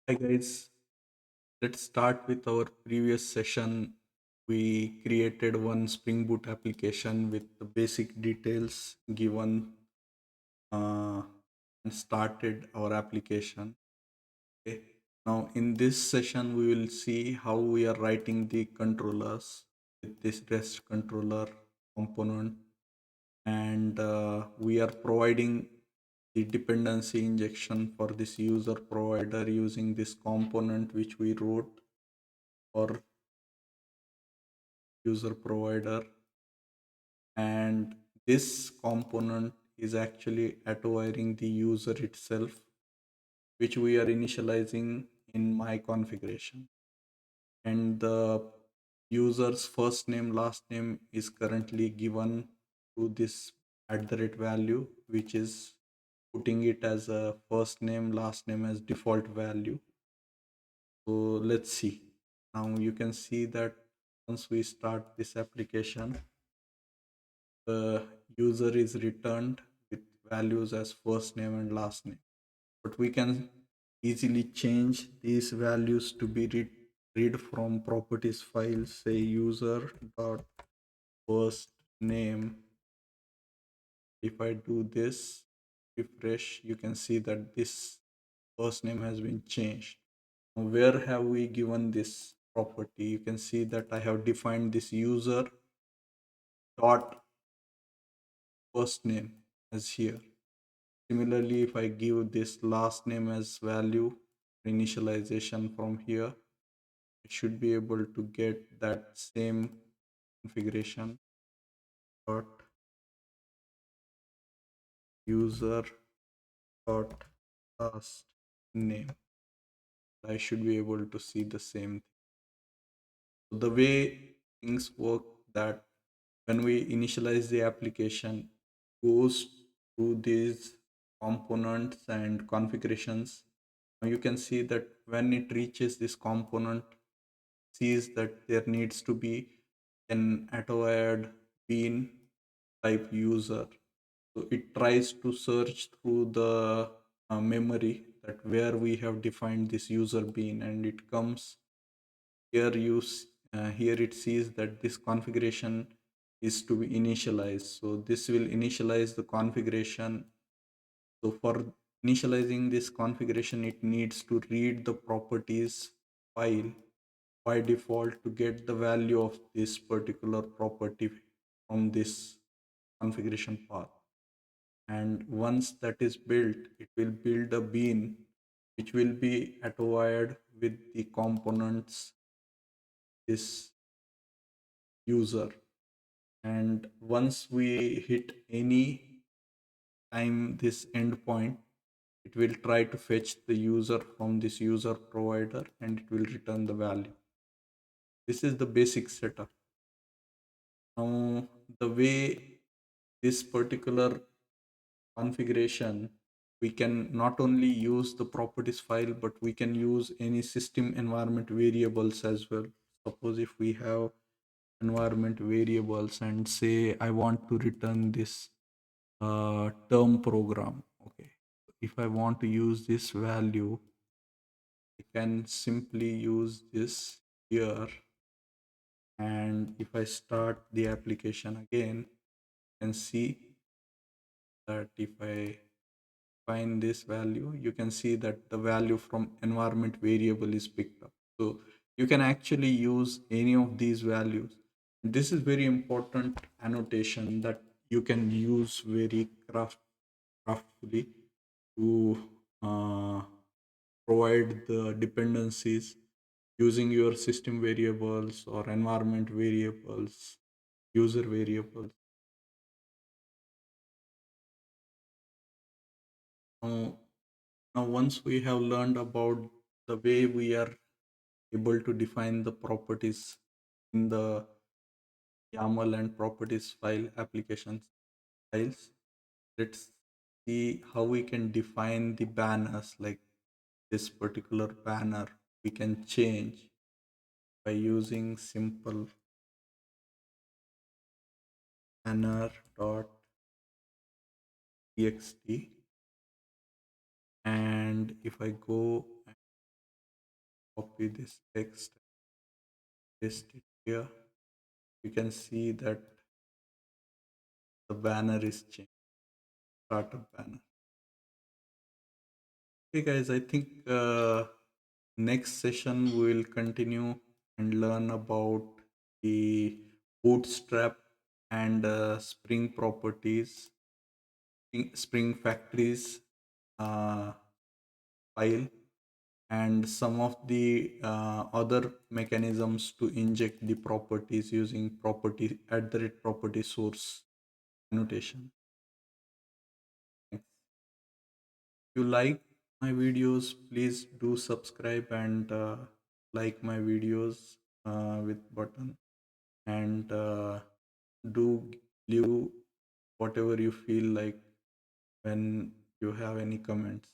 Hi guys, let's start with our previous session. We created one Spring Boot application with the basic details given uh, and started our application. Okay. Now in this session, we will see how we are writing the controllers with this REST controller component, and we are providing the dependency injection for this user provider using this component which we wrote for user provider. And this component is actually auto-wiring the user itself, which we are initializing in my configuration. And the user's first name last name is currently given to this @ value, which is putting it as a first name last name as default value. So let's see. Now you can see that once we start this application, the user is returned with values as first name and last name. But we can easily change these values to be read from properties file, say user dot first name. If I do this, refresh, you can see that this first name has been changed. Now, where have we given this property? You can see that I have defined this user dot first name as here. Similarly, if I give this last name as value, initialization from here, it should be able to get that same configuration dot user dot last name. I should be able to see the same thing. So the way things work, that when we initialize the application, goes through these components and configurations. Now you can see that when it reaches this component, sees that there needs to be an auto-add bean type user. So it tries to search through the memory that where we have defined this user bean, and it comes here. Here it sees that this configuration is to be initialized. So this will initialize the configuration. So for initializing this configuration, it needs to read the properties file by default to get the value of this particular property from this configuration path. And once that is built, it will build a bean which will be wired with the components this user. And once we hit any time this endpoint, it will try to fetch the user from this user provider and it will return the value. This is the basic setup. Now, the way this particular configuration, we can not only use the properties file, but we can use any system environment variables as well. Suppose if we have environment variables and say I want to return this term program. Okay, if I want to use this value, I can simply use this here. And if I start the application again, you can see that if I find this value, you can see that the value from environment variable is picked up. So you can actually use any of these values. This is very important annotation that you can use very craftfully to provide the dependencies using your system variables or environment variables, user variables. Now, now once we have learned about the way we are able to define the properties in the YAML and properties file applications files, let's see how we can define the banners. Like this particular banner, we can change by using simple banner dot txt. And if I go copy this text, paste it here. You can see that the banner is changed, startup banner. Okay, guys, I think next session we will continue and learn about the bootstrap and spring properties, spring factories uh, file, and some of the other mechanisms to inject the properties using property at the rate property source annotation. Thanks. If you like my videos, please do subscribe and like my videos with button, and do leave whatever you feel like when you have any comments.